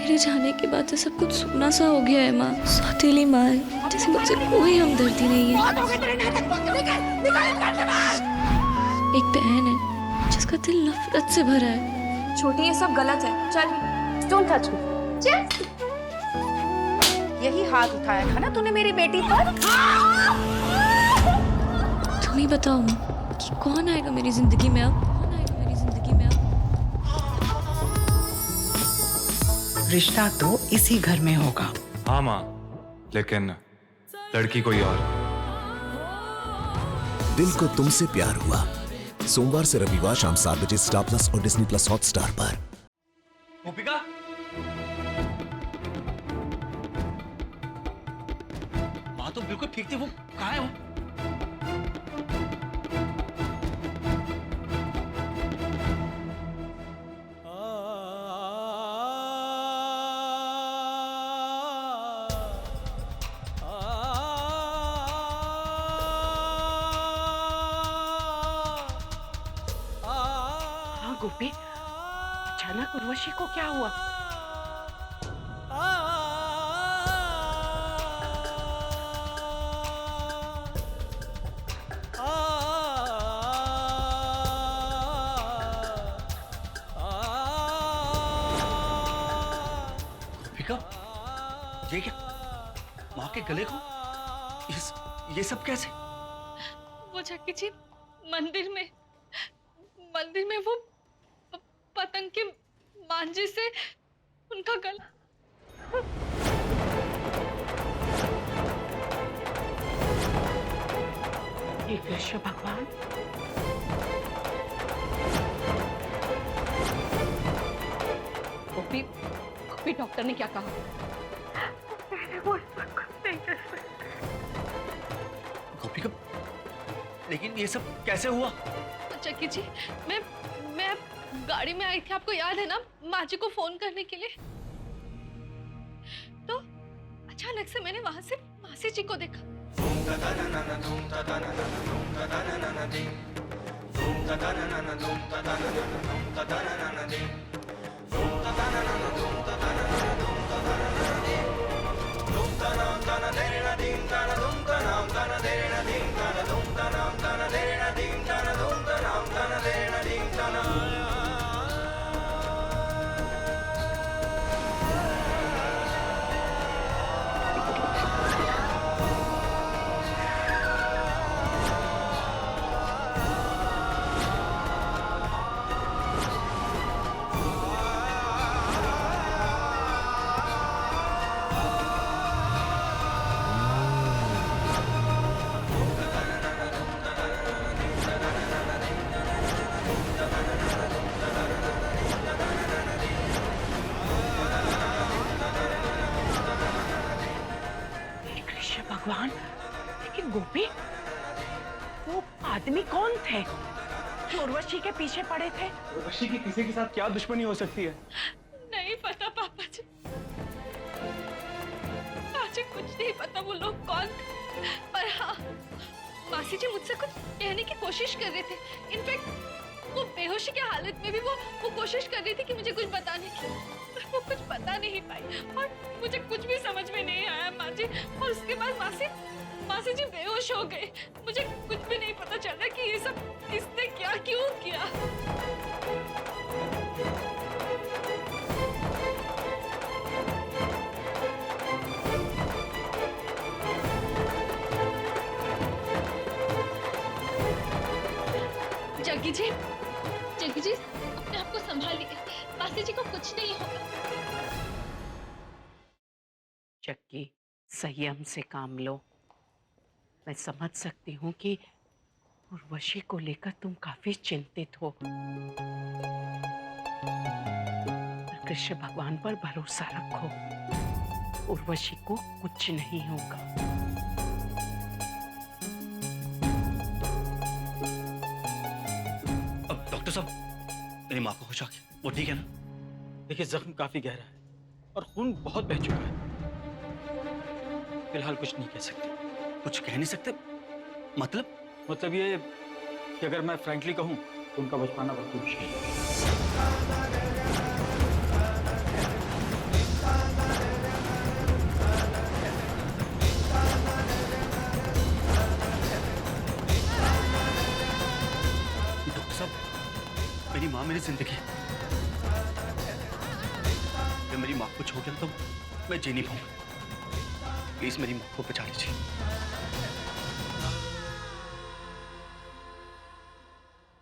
मेरे जाने के बाद से सब कुछ सूना सा हो गया है माँ। सौतेली माँ है, जैसे मुझसे कोई हमदर्दी नहीं है। एक बहन है जिसका दिल नफरत से भरा है। छोटी, ये सब गलत है। चल, डोंट टच मी। चल। यही हाथ उठाया था ना तूने मेरी बेटी पर? तुम ही बताओ माँ कि कौन आएगा मेरी जिंदगी में अब? कौन आएगा मेरी जिंदगी में अब? रिश्ता तो इसी घर में होगा। हाँ माँ, लेकिन लड़की कोई और। दिल को तुमसे प्यार हुआ, सोमवार से रविवार शाम 7 बजे स्टार प्लस और डिज्नी प्लस हॉटस्टार पर। गोपिका, माँ तो बिल्कुल ठीक थी, वो कहाँ है वो? गोपी, अचानक उर्वशी को क्या हुआ? गोपिका, ये क्या? माँ के गले को ये सब कैसे? वो जक्की जी मंदिर में वो पतंग के मांझे से उनका गला। हे कृष्ण भगवान, गोपी, डॉक्टर ने क्या कहा? गोपिका, लेकिन ये सब कैसे हुआ? जक्की जी, मैं गाड़ी में आई थी, आपको याद है ना, माँ जी को फोन करने के लिए। तो अचानक से मैंने वहां से मासी जी को देखा। भगवान, लेकिन गोपी, वो आदमी कौन थे जो उर्वशी के पीछे पड़े थे? उर्वशी की किसी के साथ क्या दुश्मनी हो सकती है? नहीं पता पापा जी, मुझे कुछ नहीं पता वो लोग कौन थे। पर हाँ, मासी जी मुझसे कुछ कहने की कोशिश कर रहे थे। इनफैक्ट वो बेहोशी की हालत में भी वो कोशिश कर रही थी कि मुझे कुछ बताने की, पर वो कुछ बता नहीं पाई और मुझे कुछ भी समझ में नहीं आया माँ जी। और उसके बाद मासी जी बेहोश हो गए। मुझे कुछ भी नहीं पता चल रहा कि ये सब किसने क्या क्यों किया। जग्गी जी, अपने आप को संभालिए, मासी जी को कुछ नहीं होगा। जग्गी, संयम से काम लो। मैं समझ सकती हूँ कि उर्वशी को लेकर तुम काफी चिंतित हो, पर कृष्ण भगवान पर भरोसा रखो, उर्वशी को कुछ नहीं होगा। अब डॉक्टर साहब, मेरी माँ को होश आ गया, वो ठीक है ना? देखिए, जख्म काफी गहरा है और खून बहुत बह चुका है। फिलहाल कुछ नहीं कह सकते। कुछ कह नहीं सकते? मतलब ये कि अगर मैं फ्रैंकली कहूं तो उनका बच पाना बहुत मुश्किल है। मेरी जिंदगी। जब मेरी माँ कुछ हो गया तो मैं जी नहीं पाऊंगा। प्लीज मेरी माँ को बचा लीजिए।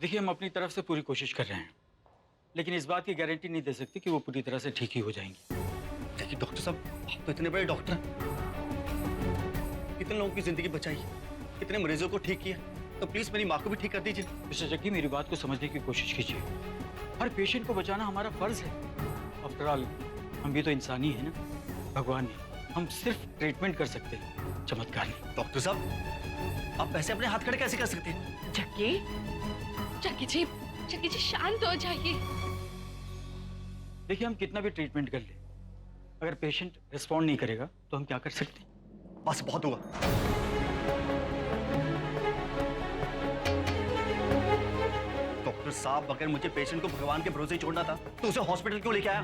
देखिए, हम अपनी तरफ से पूरी कोशिश कर रहे हैं, लेकिन इस बात की गारंटी नहीं दे सकते कि वो पूरी तरह से ठीक ही हो जाएंगी। देखिए डॉक्टर साहब, आप तो इतने बड़े डॉक्टर हैं, कितने लोगों की जिंदगी बचाई, कितने मरीजों को ठीक किया, तो प्लीज मेरी माँ को भी ठीक कर दीजिए। मिस्टर जग्गी, मेरी बात को समझने की कोशिश कीजिए। हर पेशेंट को बचाना हमारा फर्ज है। आफ्टर ऑल हम भी तो इंसान ही है ना, भगवान नहीं। हम सिर्फ ट्रीटमेंट कर सकते हैं, चमत्कार नहीं। डॉक्टर साहब, आप ऐसे अपने हाथ खड़े कैसे कर सकते हैं? जग्गी, जग्गी जी शांत हो जाइए। देखिए, हम कितना भी ट्रीटमेंट कर ले, अगर पेशेंट रिस्पॉन्ड नहीं करेगा तो हम क्या कर सकते हैं? बस बहुत हुआ। डॉक्टर साहब, अगर मुझे पेशेंट को भगवान के भरोसे ही छोड़ना था तो उसे हॉस्पिटल क्यों लेके आया?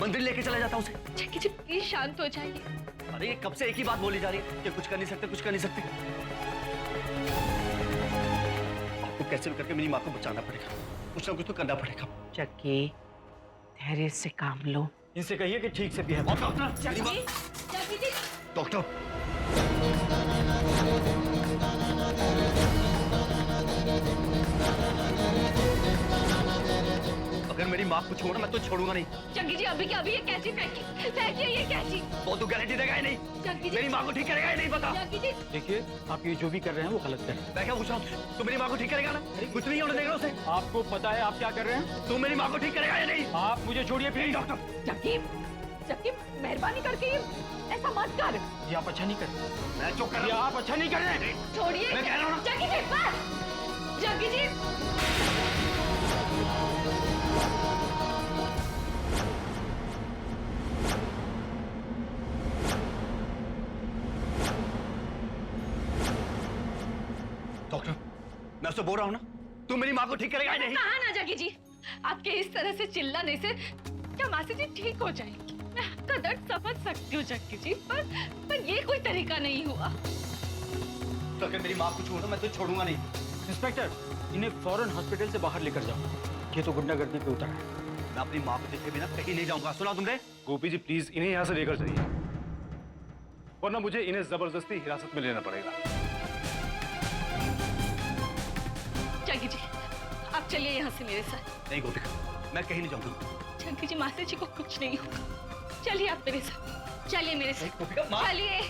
मंदिर लेके चला जाता उसे। जग्गी जी प्लीज शांत हो जाइए। अरे ये कब से एक ही बात बोली जा रही है कि कुछ कर नहीं सकते, कुछ कर नहीं सकते। आपको कैसे भी करके मेरी माँ को बचाना पड़ेगा, कुछ ना कुछ तो करना पड़ेगा। जग्गी, धैर्य से काम लो। इनसे कहिए कि ठीक से बिहेव। जग्गी जी डॉक्टर, अगर मेरी माँ को छोड़ा मैं तो छोड़ूंगा नहीं। जग्गी जी अभी क्या अभी ये कैची फेंकिए ये कैची। वो तो गारंटी देगा ही नहीं, जग्गी जी मेरी माँ को ठीक करेगा ही नहीं। पता जग्गी जी देखिए, आप ये जो भी कर रहे हैं वो गलत कर रहे हैं। मैं क्या पूछ रहा हूँ, तू मेरी माँ को ठीक करेगा ना? कुछ नहीं होने देगा उसे। आपको पता है आप क्या कर रहे हैं? तू मेरी माँ को ठीक करेगा या नहीं? आप मुझे छोड़िए प्लीज। डॉक्टर, जबकि मेहरबानी करके ऐसा मत कर। ये आप अच्छा नहीं कर रहे। मैं चुप कर ये रहा हूँ। आप अच्छा नहीं कर रहे। छोड़िए। मैं कह रहा हूँ ना। जग्गी जी बस। जग्गी जी डॉक्टर, मैं उससे बोल रहा हूँ ना, तू मेरी माँ को ठीक करेगा या नहीं? कहा ना जग्गी जी, आपके इस तरह से चिल्लाने से क्या मासी जी ठीक हो जाएंगी? मैं आपका दर्द समझ सकती हूँ जग्गी जी, पर ये कोई तरीका नहीं हुआ। तो अगर मेरी माँ को छोड़ो मैं तो छोड़ूंगा नहीं। इंस्पेक्टर, इन्हें फौरन हॉस्पिटल से बाहर लेकर जाओ। ये तो गुंडागर्दी पे उतरा है। मैं अपनी माँ को देखे बिना कहीं नहीं जाऊंगा, सुना तुमने? गोपी जी प्लीज इन्हें यहाँ से लेकर जाइए, वरना मुझे इन्हें जबरदस्ती हिरासत में लेना पड़ेगा। जग्गी जी आप चलिए यहाँ से मेरे साथ। नहीं गोपिका, मैं कहीं नहीं जाऊंगा। जग्गी जी मासी जी को कुछ नहीं होगा, चलिए आप मेरे साथ, चलिए मेरे साथ, गोपिका, माँ। चलिए।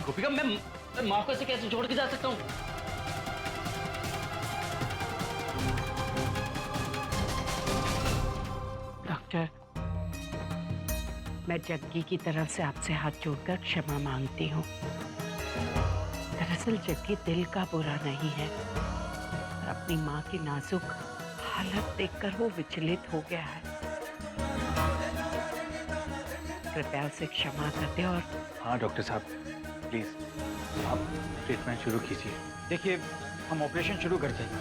गोपिका, मैं माँ को ऐसे कैसे छोड़ के जा सकता हूँ? डॉक्टर, मैं जग्गी की तरफ से आपसे हाथ जोड़कर क्षमा मांगती हूँ। दरअसल जग्गी दिल का बुरा नहीं है, और अपनी माँ की नाजुक हालत देखकर वो विचलित हो गया है। कृपया उसे क्षमा कर दे। और हाँ डॉक्टर साहब, प्लीज आप ट्रीटमेंट शुरू कीजिए। देखिए, हम ऑपरेशन शुरू करते हैं,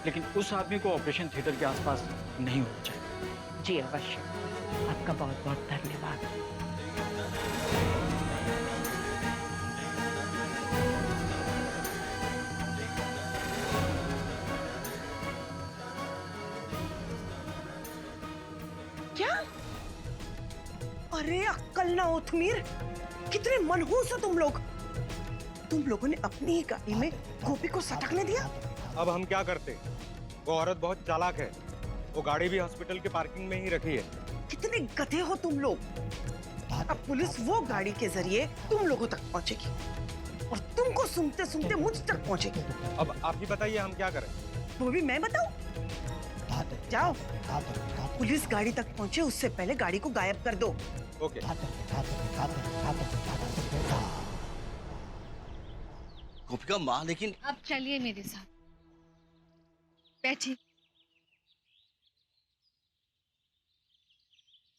लेकिन उस आदमी को ऑपरेशन थिएटर के आसपास नहीं होना चाहिए। जी अवश्य, आपका बहुत बहुत धन्यवाद। क्या? अरे अक्कल ना हो तुमीर, कितने मनहूस हो तुम लोग। तुम लोगों ने अपनी ही गाड़ी में गोपी को सटकने दिया। अब हम क्या करते? वो औरत बहुत चालाक है, वो गाड़ी भी हॉस्पिटल के पार्किंग में ही रखी है। कितने गधे हो तुम लोग। अब पुलिस वो गाड़ी के जरिए तुम लोगों तक पहुंचेगी और तुमको सुनते सुनते मुझ तक पहुंचेगी। अब आप ही बताइए हम क्या करें? वो भी मैं बताऊं? जाओ, पुलिस गाड़ी तक पहुंचे उससे पहले गाड़ी को गायब कर दो। ओके। गोपिका माँ, लेकिन अब चलिए मेरे साथ, बैठिए।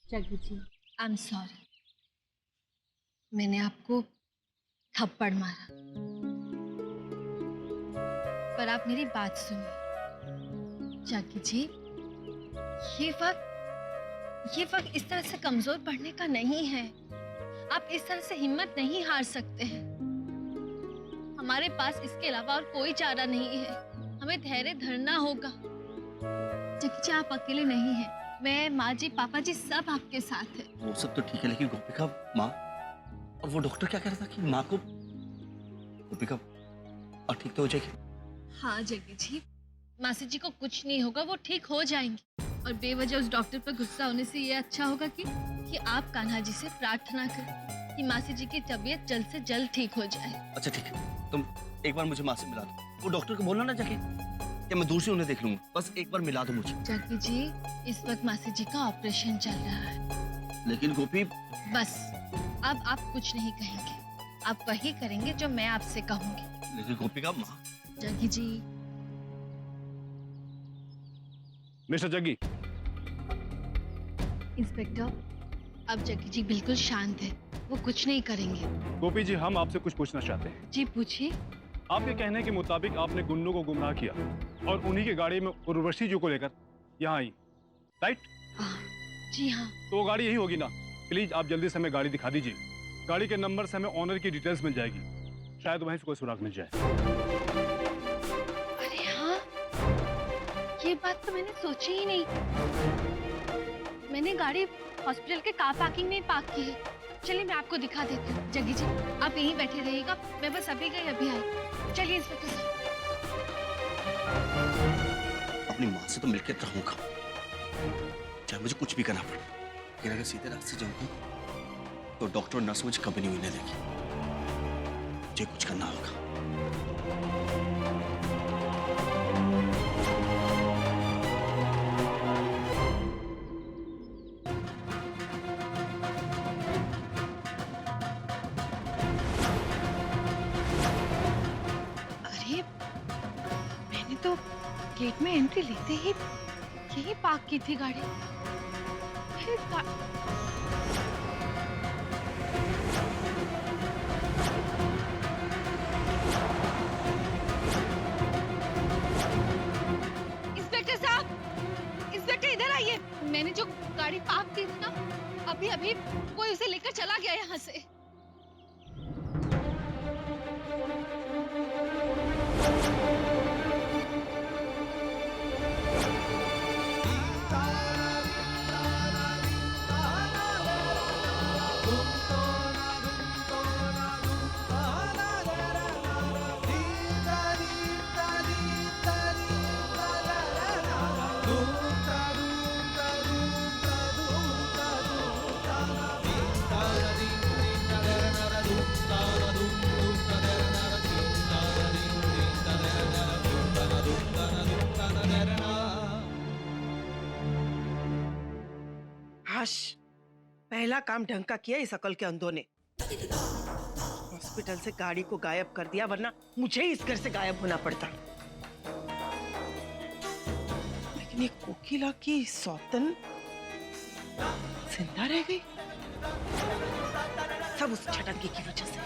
जग्गी जी, आई एम सॉरी, मैंने आपको थप्पड़ मारा, पर आप मेरी बात सुनिए। जग्गी जी, ये वक्त इस तरह से कमजोर पड़ने का नहीं है। आप इस तरह से हिम्मत नहीं हार सकते हैं। हमारे पास इसके अलावा और कोई चारा नहीं है। हमें धैर्य धरना होगा। जग्गी जी आप अकेले नहीं हैं, मैं, माँ जी, पापा जी सब आपके साथ है। वो सब तो ठीक है, लेकिन गोपिका माँ, और वो डॉक्टर क्या कह रहा था कि माँ को, गोपिका और ठीक तो हो जाएगी? हाँ जग्गी जी, मासी जी को कुछ नहीं होगा, वो ठीक हो जाएंगी। और बेवजह उस डॉक्टर पर गुस्सा होने से ये अच्छा होगा कि आप कान्हा जी से प्रार्थना करें कि मासी जी की तबीयत जल्द से जल्द ठीक हो जाए। अच्छा ठीक है, तुम एक बार मुझे माँ से मिला दो। वो डॉक्टर को बोलना ना जाके, या मैं दूर से उन्हें देख लूंगा। बस एक बार मिला दो मुझे। जग्गी जी इस वक्त मासी जी का ऑपरेशन चल रहा है। लेकिन गोपी, बस अब आप कुछ नहीं कहेंगे, आप वही करेंगे जो मैं आपसे कहूंगी। लेकिन गोपिका माँ। जग्गी जी। मिस्टर जग्गी। इंस्पेक्टर, अब जग्गी जी बिल्कुल शांत है, वो कुछ नहीं करेंगे। गोपी जी, हम आपसे कुछ पूछना चाहते हैं। जी पूछिए। आपके कहने के मुताबिक आपने गुन्नू को गुमराह किया और उन्हीं की गाड़ी में उर्वशी जी को लेकर यहाँ आई, राइट? जी हाँ। तो वो गाड़ी यही होगी ना? प्लीज आप जल्दी से हमें गाड़ी दिखा दीजिए। गाड़ी के नंबर से हमें ऑनर की डिटेल्स मिल जाएगी, शायद वहीं से कोई सुराग मिल जाए। अरे हाँ, ये बात तो मैंने सोची ही नहीं। मैंने गाड़ी हॉस्पिटल के कार पार्किंग में पार्क की है। चलिए मैं आपको दिखा देती हूँ। जग्गी जी आप यहीं बैठे रहिएगा, मैं बस अभी गई अभी आई। चलिए इंस्पेक्टर साहब। अपनी माँ से तो मिलकर रहूंगा, चाहे मुझे कुछ भी करना पड़े। लेकिन अगर सीधे रास्ते जाऊंगा तो डॉक्टर और नर्स मुझे कभी नहीं मिलने देगी। मुझे कुछ करना होगा। अरे मैंने तो गेट में एंट्री लेते ही यही पार्क की थी गाड़ी। फिर इंस्पेक्टर साहब, इंस्पेक्टर इधर आइए। मैंने जो गाड़ी पार्क की थी ना, अभी अभी कोई उसे लेकर चला गया यहाँ से। पहला काम ढंग का किया इस अकल के अंधों ने। हॉस्पिटल से गाड़ी को गायब कर दिया, वरना मुझे इस घर से गायब होना पड़ता। लेकिन ये कोकिला की सौतन जिंदा रह गई, सब उस छटंगी की वजह से।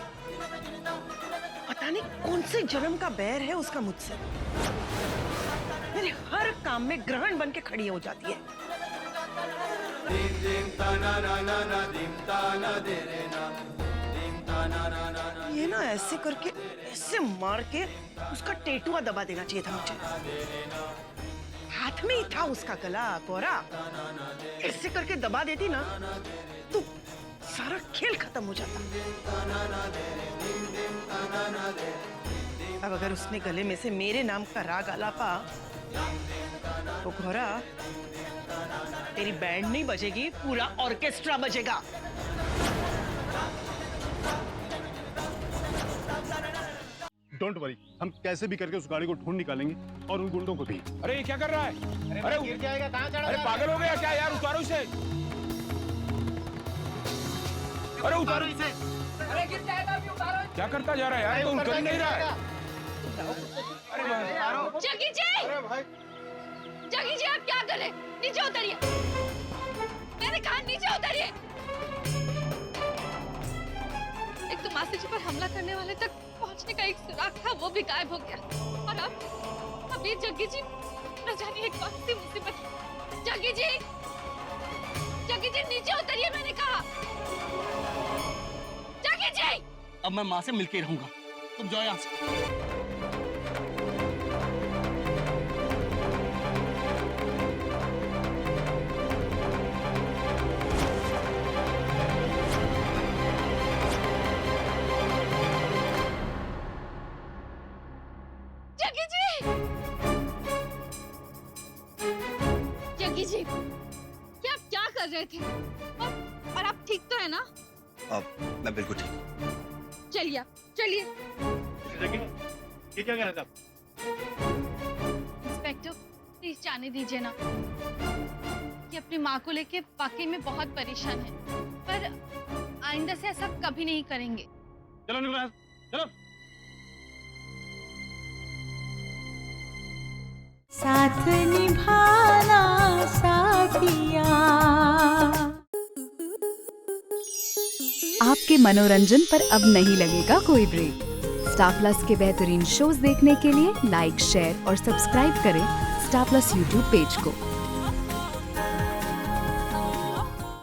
पता नहीं कौन से जन्म का बैर है उसका मुझसे। मेरे हर काम में ग्रहण बन के खड़ी हो जाती है। ये ना ऐसे करके, ऐसे मार के उसका टेटुआ दबा देना चाहिए था मुझे। हाथ में ही था उसका गला कोरा, ऐसे करके दबा देती ना तो सारा खेल खत्म हो जाता। अब अगर उसने गले में से मेरे नाम का राग आलापा तो घोरा, तेरी बैंड नहीं बजेगी, पूरा ऑर्केस्ट्रा बजेगा। डोंट वरी, हम कैसे भी करके उस गाड़ी को ढूंढ निकालेंगे और उन गुंडों को भी। अरे ये क्या कर रहा है? अरे गिर जाएगा, कहाँ चढ़ा? अरे पागल हो गया क्या यार? उतारो इसे। अरे उतारो इसे। अरे गिर जाएगा, अभी उतारो। क्या करता जा रहा है यार? तो उतर ही नहीं रहा है। अरे जग्गी जी! अरे भाई जग्गी जी आप क्या कर रहे? नीचे उतरिए। मैंने कहा नीचे उतरिए। एक तो मासी जी पर हमला करने वाले तक पहुंचने का एक सुराग था, वो भी गायब हो गया। और अब ये जग्गी जी न जाने एक कौन सी मुसीबत। जग्गी जी नीचे उतरिए, मैंने कहा। जग्गी जी! अब मैं माँ से मिलके रहूंगा, तुम जाओ यहाँ से। कीजिए कि आप क्या कर रहे थे और आप ठीक तो है ना? अब मैं बिल्कुल ठीक हूँ। चलिए आप चलिए। ये क्या कह रहे थे आप? इंस्पेक्टर प्लीज जाने दीजिए ना, कि अपनी माँ को लेके वाकई में बहुत परेशान है, पर आइंदा से ऐसा कभी नहीं करेंगे। चलो निकलो यहाँ से, चलो। साथ निभाना साथिया। आपके मनोरंजन पर अब नहीं लगेगा कोई ब्रेक। स्टार प्लस के बेहतरीन शोज देखने के लिए लाइक, शेयर और सब्सक्राइब करें स्टार प्लस यूट्यूब पेज को।